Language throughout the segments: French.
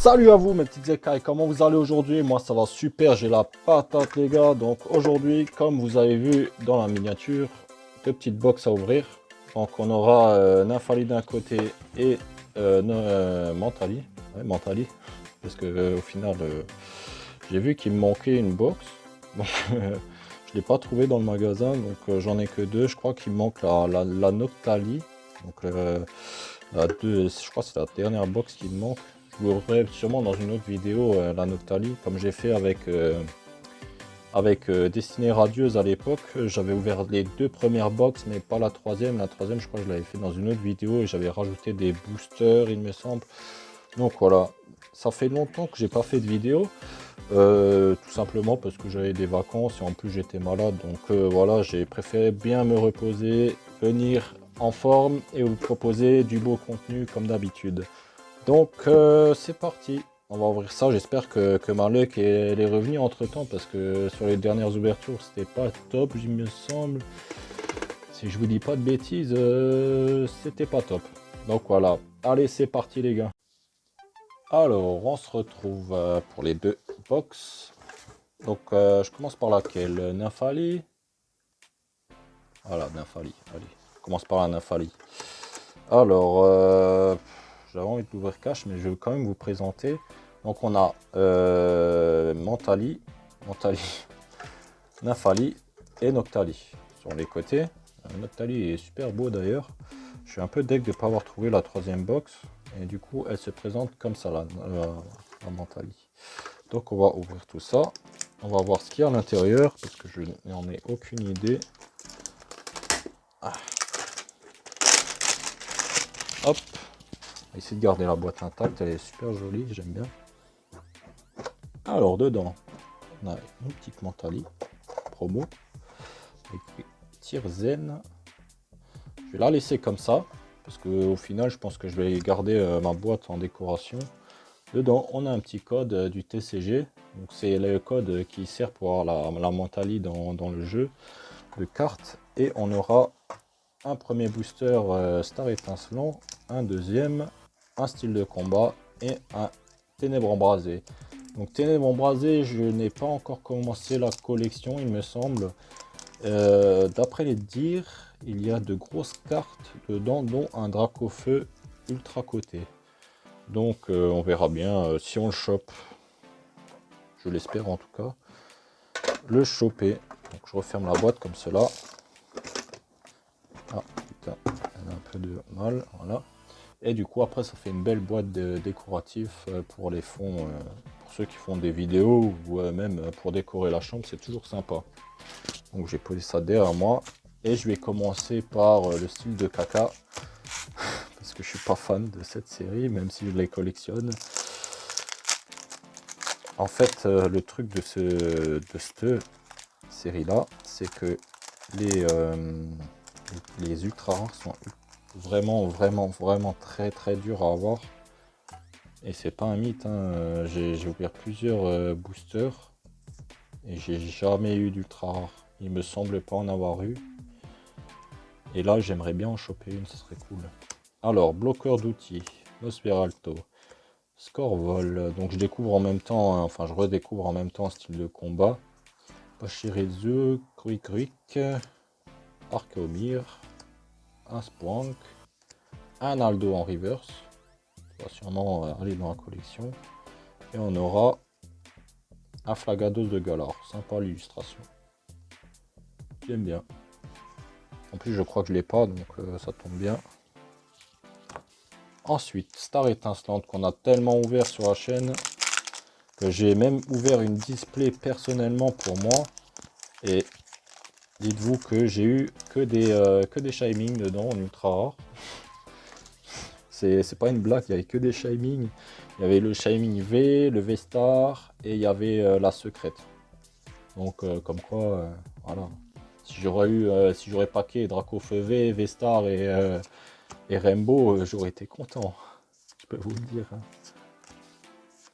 Salut à vous mes petites écailles, comment vous allez aujourd'hui? Moi ça va super, j'ai la patate les gars. Donc aujourd'hui, comme vous avez vu dans la miniature, deux petites box à ouvrir. Donc on aura Nymphali d'un côté et Mentali. Ouais, Mentali. Parce que au final, j'ai vu qu'il me manquait une box. Donc je l'ai pas trouvé dans le magasin, donc j'en ai que deux. Je crois qu'il me manque la Noctali. Donc je crois que c'est la dernière box qui me manque. Je vous referai sûrement dans une autre vidéo la Noctali, comme j'ai fait avec Destinée Radieuse à l'époque. J'avais ouvert les deux premières box, mais pas la troisième. La troisième, je crois que je l'avais fait dans une autre vidéo et j'avais rajouté des boosters, il me semble. Donc voilà, ça fait longtemps que j'ai pas fait de vidéo, tout simplement parce que j'avais des vacances et en plus j'étais malade. Donc voilà, j'ai préféré bien me reposer, venir en forme et vous proposer du beau contenu comme d'habitude. Donc c'est parti, on va ouvrir ça. J'espère que ma luck elle est revenue entre temps parce que sur les dernières ouvertures c'était pas top, il me semble. Si je vous dis pas de bêtises, c'était pas top. Donc voilà, allez c'est parti les gars. Alors on se retrouve pour les deux box. Donc je commence par laquelle? Nymphali. Voilà, Nymphali, allez, je commence par la Nymphali. Alors j'avais envie de l'ouvrir cash, mais je vais quand même vous présenter. Donc on a Mentali, Nymphali et Noctali sur les côtés. Noctali est super beau d'ailleurs. Je suis un peu deg de ne pas avoir trouvé la troisième box. Et du coup elle se présente comme ça la Mentali. Donc on va ouvrir tout ça. On va voir ce qu'il y a à l'intérieur parce que je n'en ai aucune idée. Ah. Hop. On va essayer de garder la boîte intacte, elle est super jolie, j'aime bien. Alors dedans, on a une petite Mentali promo écrit Tirzen. Je vais la laisser comme ça parce que au final, je pense que je vais garder ma boîte en décoration. Dedans, on a un petit code du TCG. Donc c'est le code qui sert pour avoir la Mentali dans le jeu de cartes. Et on aura un premier booster Star étincelant, un deuxième, un style de combat et un ténèbres embrasées. Donc ténèbres embrasées, je n'ai pas encore commencé la collection il me semble. D'après les dires, il y a de grosses cartes dedans, dont un Dracofeu ultra coté. Donc on verra bien si on le chope. Je l'espère en tout cas. Le choper. Donc je referme la boîte comme cela. Ah putain, elle a un peu de mal, voilà. Et du coup après ça fait une belle boîte de décoratif pour les fonds, pour ceux qui font des vidéos ou même pour décorer la chambre, c'est toujours sympa. Donc j'ai posé ça derrière moi et je vais commencer par le style de caca parce que je suis pas fan de cette série même si je les collectionne. En fait le truc de cette série là, c'est que les ultra rares sont vraiment très durs à avoir. Et c'est pas un mythe, hein. J'ai ouvert plusieurs boosters et j'ai jamais eu d'ultra rare. Il me semble pas en avoir eu. Et là j'aimerais bien en choper une, ce serait cool. Alors, bloqueur d'outils, Nosferalto, Scorvol. Donc je découvre en même temps, hein, enfin je redécouvre en même temps un style de combat. Pachirizu, Kruik, Archaomir, un Spoink, un Aldo en reverse. Ça va sûrement aller dans la collection. Et on aura un Flagados de Galar. Sympa l'illustration. J'aime bien. En plus je crois que je l'ai pas, donc ça tombe bien. Ensuite, Star étincelante qu'on a tellement ouvert sur la chaîne que j'ai même ouvert une display personnellement pour moi. Et dites-vous que j'ai eu que des Shining dedans en ultra rare. C'est pas une blague, il n'y avait que des Shining. Il y avait le Shining V, le V-Star et il y avait la secrète. Donc comme quoi, voilà. Si j'aurais paqué Dracofeu V, V-Star et Rainbow, j'aurais été content. Je peux vous le dire. Hein.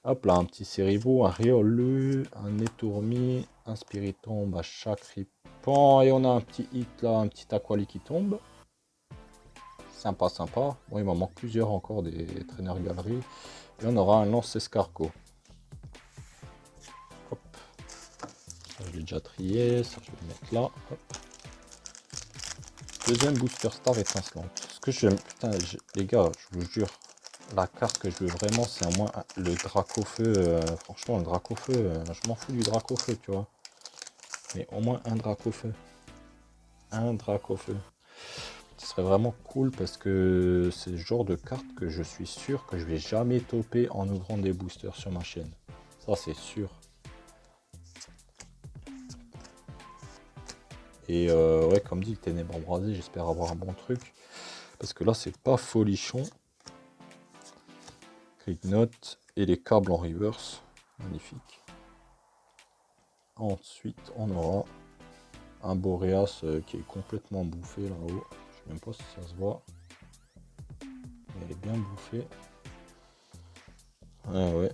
Hop là, un petit Serivo, un Riolu, un Étourmi, un Spiritombe à chaque ripant. Et on a un petit hit là, un petit Aquali qui tombe. Sympa, sympa. Bon, il m'en manque plusieurs encore des traîneurs galeries. Et on aura un lance-escargot. Hop. Ça, je l'ai déjà trié. Ça, je vais le mettre là. Hop. Deuxième booster star étincelante. Ce que j'aime, putain, les gars, je vous jure, la carte que je veux vraiment, c'est au moins le Dracofeu. Franchement, le Dracofeu, je m'en fous du Dracofeu, tu vois. Mais au moins un Dracofeu. Un Dracofeu. Ce serait vraiment cool parce que c'est le genre de carte que je suis sûr que je vais jamais toper en ouvrant des boosters sur ma chaîne. Ça, c'est sûr. Et ouais, comme dit, le ténèbre embrasé, j'espère avoir un bon truc. Parce que là, c'est pas folichon. Click note et les câbles en reverse. Magnifique. Ensuite, on aura un Boreas qui est complètement bouffé là-haut. Je sais même pas si ça se voit. Mais elle est bien bouffée. Ah ouais.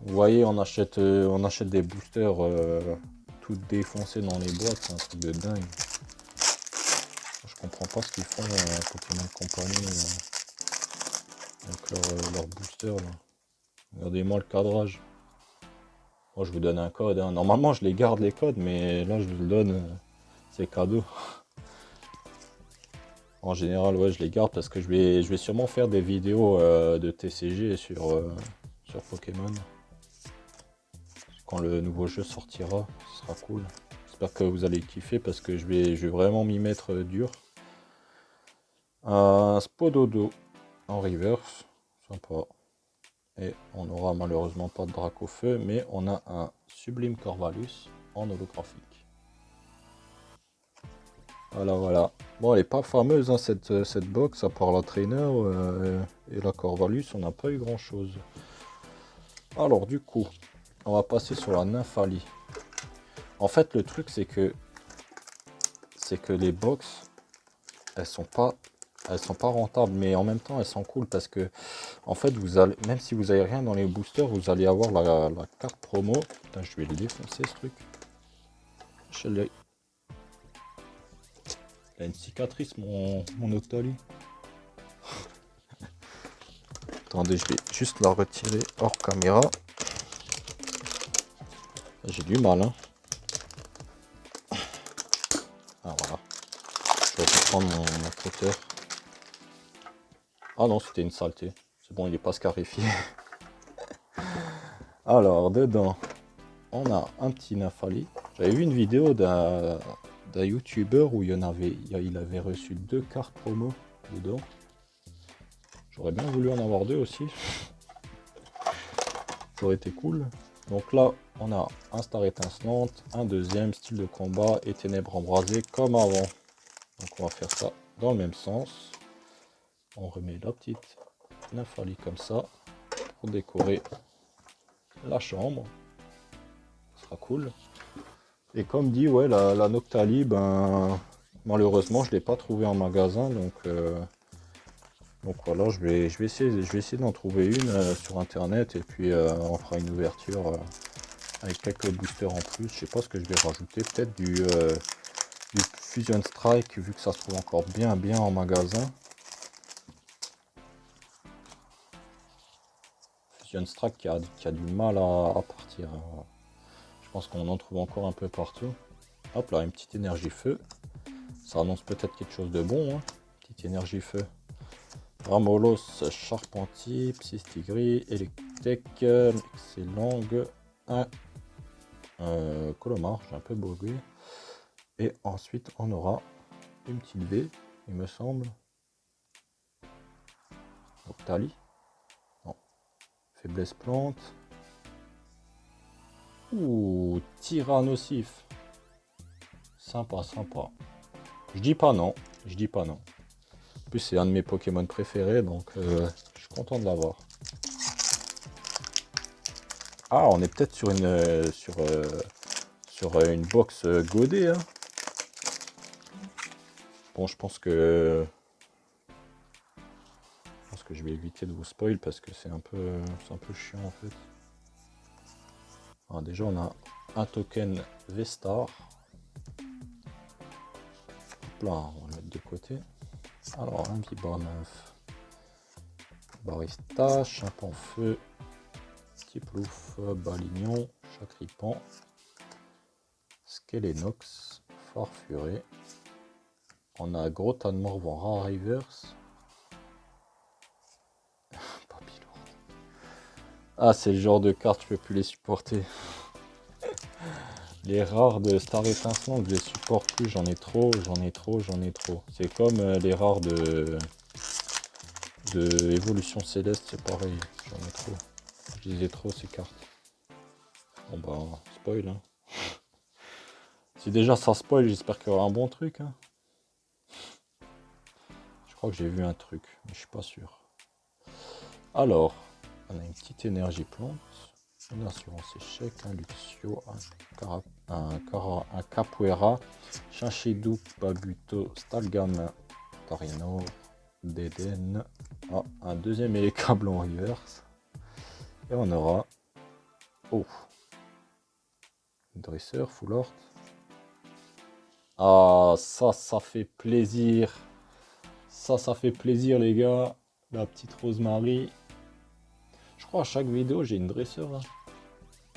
Vous voyez, on achète des boosters tout défoncés dans les boîtes. C'est un truc de dingue. Je comprends pas ce qu'ils font Pokémon Company avec leur booster là. Regardez-moi le cadrage. Moi je vous donne un code. Hein. Normalement je les garde les codes, mais là je vous le donne. C'est cadeau. En général, ouais, je les garde parce que je vais sûrement faire des vidéos de TCG sur Pokémon. Quand le nouveau jeu sortira, ce sera cool. J'espère que vous allez kiffer parce que je vais vraiment m'y mettre dur. Un Spododo en reverse, sympa. Et on n'aura malheureusement pas de Dracofeu, mais on a un Sublime Corvalus en holographique. Voilà, voilà. Bon, elle est pas fameuse hein, cette box, à part la Trainer et la Corvalus, on n'a pas eu grand chose. Alors du coup, on va passer sur la Nymphalie. En fait, le truc c'est que les box, elles sont pas rentables, mais en même temps elles sont cool parce que en fait vous allez, même si vous avez rien dans les boosters, vous allez avoir la carte promo. Putain, je vais le défoncer ce truc. Il a une cicatrice mon Octoly. Attendez, je vais juste la retirer hors caméra. J'ai du mal hein. Ah voilà. Je vais prendre mon traiteur. Ah non, c'était une saleté. C'est bon, il est pas scarifié. Alors, dedans, on a un petit Nymphalie. J'avais vu une vidéo d'un youtubeur où il avait reçu 2 cartes promo dedans. J'aurais bien voulu en avoir 2 aussi. Ça aurait été cool. Donc là, on a un star étincelante, un deuxième style de combat et ténèbres embrasées comme avant. Donc on va faire ça dans le même sens. On remet la petite Nymphalie comme ça pour décorer la chambre. Ce sera cool. Et comme dit, ouais, la Noctali, ben malheureusement je l'ai pas trouvé en magasin, donc voilà, je vais essayer d'en trouver une sur internet et puis on fera une ouverture avec quelques boosters en plus. Je sais pas ce que je vais rajouter, peut-être du Fusion Strike vu que ça se trouve encore bien en magasin. Fusion Strike qui a du mal à partir. Je pense qu'on en trouve encore un peu partout. Hop là, une petite énergie feu. Ça annonce peut-être quelque chose de bon. Hein. Petite énergie feu. Ramolos, Charpentier, Psystigris, Electek, Excellent, un Colomar, j'ai un peu bugué. Et ensuite, on aura une petite V, il me semble. Octali. Non. Faiblesse plante. Ouh, Tyrannosif. Sympa, sympa. Je dis pas non. Je dis pas non. En plus, c'est un de mes Pokémon préférés, donc je suis content de l'avoir. Ah, on est peut-être sur une box godée. Hein. Bon, je pense que je vais éviter de vous spoil parce que c'est un peu chiant en fait. Alors, déjà, on a un token V-Star. Hop là, on va le mettre de côté. Alors, un vibra-meuf. Barista, Chimpan feu. Petit plouf, Balignon, Chacripan. Skelenox, Farfuré. On a Gros Tas de Morvan, Rare Reverse. Papillon. Ah, c'est le genre de carte, je peux plus les supporter. Les rares de Star Étincelante, je les supporte plus, j'en ai trop. C'est comme les rares de Évolution Céleste, c'est pareil, j'en ai trop. Je les ai trop ces cartes. Bon bah, spoil hein. Si déjà ça spoil, j'espère qu'il y aura un bon truc hein. Je crois que j'ai vu un truc, mais je suis pas sûr. Alors, on a une petite énergie plante, une assurance échec, un Luxio, un Capoeira, Chinchidou, Babuto, Stalgam, Tarinor, Deden, un deuxième Élécable en reverse. Et on aura dresseur, full art. Ah, ça fait plaisir. Ça fait plaisir, les gars. La petite Rosemary. Je crois à chaque vidéo, j'ai une dresseur là.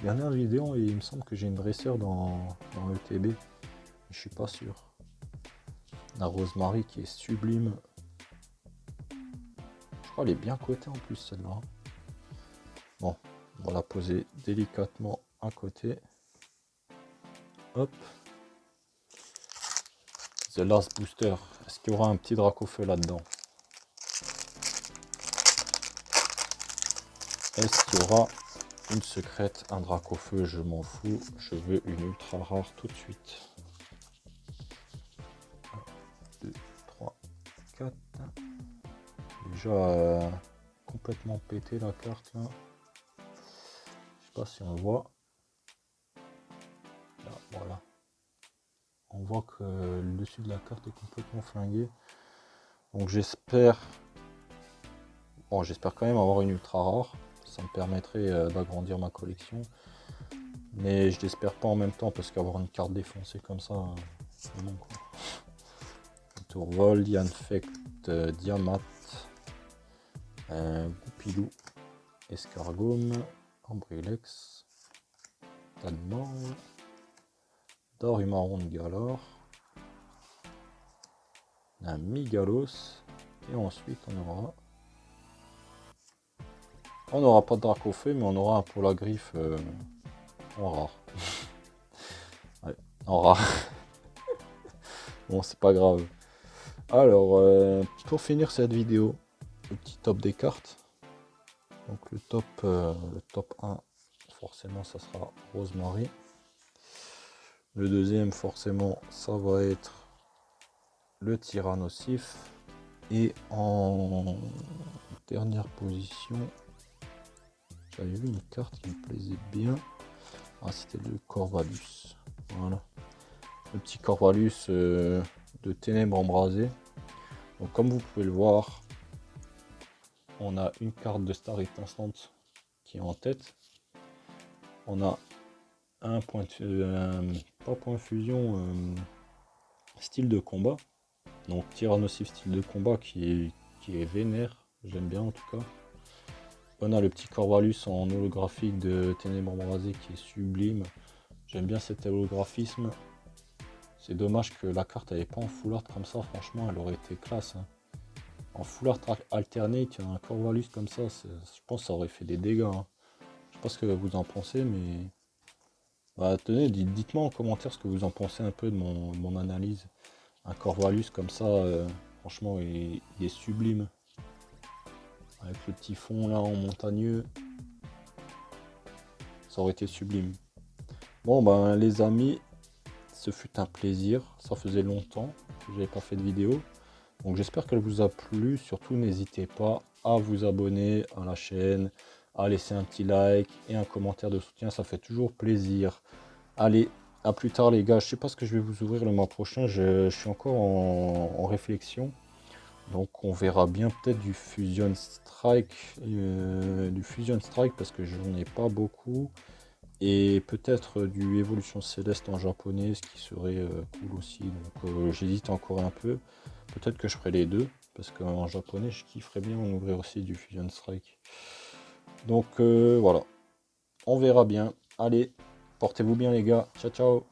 Dernière vidéo, il me semble que j'ai une dresseur dans le TB. Je suis pas sûr. La Rosemary qui est sublime. Je crois qu'elle est bien cotée en plus celle-là. Bon, on va la poser délicatement à côté. Hop. The Last Booster. Est-ce qu'il y aura un petit Dracofeu là-dedans? Est-ce qu'il y aura une secrète, un Dracofeu? Je m'en fous. Je veux une ultra rare tout de suite. 1, 2, 3, 4. Déjà complètement pété la carte là. Je sais pas si on le voit. Là, voilà. On voit que le dessus de la carte est complètement flingué. Donc j'espère quand même avoir une ultra rare. Ça me permettrait d'agrandir ma collection. Mais je l'espère pas en même temps parce qu'avoir une carte défoncée comme ça, c'est bon quoi. Tourvol, Yanfect, Diamat, Goupilou, Escargome, Ambrilex, Tadmor, Darumaron de Galore, un Migalos, et ensuite on n'aura pas de Dracofeu, mais on aura un pour la griffe en rare. Ouais, en rare. Bon, c'est pas grave. Alors, pour finir cette vidéo, le petit top des cartes. Donc le top 1, forcément, ça sera Rosemary. Le deuxième, forcément, ça va être le Tyrannosif. Et en dernière position, j'avais vu une carte qui me plaisait bien. Ah, c'était le Corvalus. Voilà. Le petit Corvalus de Ténèbres Embrasées. Donc comme vous pouvez le voir, on a une carte de Star Étincelante qui est en tête. On a un point de pas point fusion, style de combat. Donc Tyrannosif style de combat qui est vénère. J'aime bien en tout cas. On a le petit Corvalus en holographique de Ténèbres Embrasées qui est sublime. J'aime bien cet holographisme. C'est dommage que la carte n'avait pas en full art comme ça. Franchement, elle aurait été classe. Hein. En full art alterné, tu as un Corvalus comme ça. Je pense que ça aurait fait des dégâts. Hein. Je sais pas ce que vous en pensez, mais bah, tenez, dites-moi en commentaire ce que vous en pensez un peu de mon analyse. Un Corvalus comme ça, franchement, il est sublime. Avec le petit fond là en montagneux, ça aurait été sublime. Bon ben les amis, ce fut un plaisir. Ça faisait longtemps que j'avais pas fait de vidéo. Donc j'espère qu'elle vous a plu. Surtout n'hésitez pas à vous abonner à la chaîne, à laisser un petit like et un commentaire de soutien. Ça fait toujours plaisir. Allez, à plus tard les gars. Je sais pas ce que je vais vous ouvrir le mois prochain. Je suis encore en réflexion. Donc on verra bien peut-être du Fusion Strike, parce que j'en ai pas beaucoup. Et peut-être du Évolution Céleste en japonais, ce qui serait cool aussi. Donc j'hésite encore un peu. Peut-être que je ferai les deux. Parce qu'en japonais, je kifferais bien en ouvrir aussi du Fusion Strike. Donc voilà, on verra bien. Allez, portez-vous bien les gars. Ciao ciao.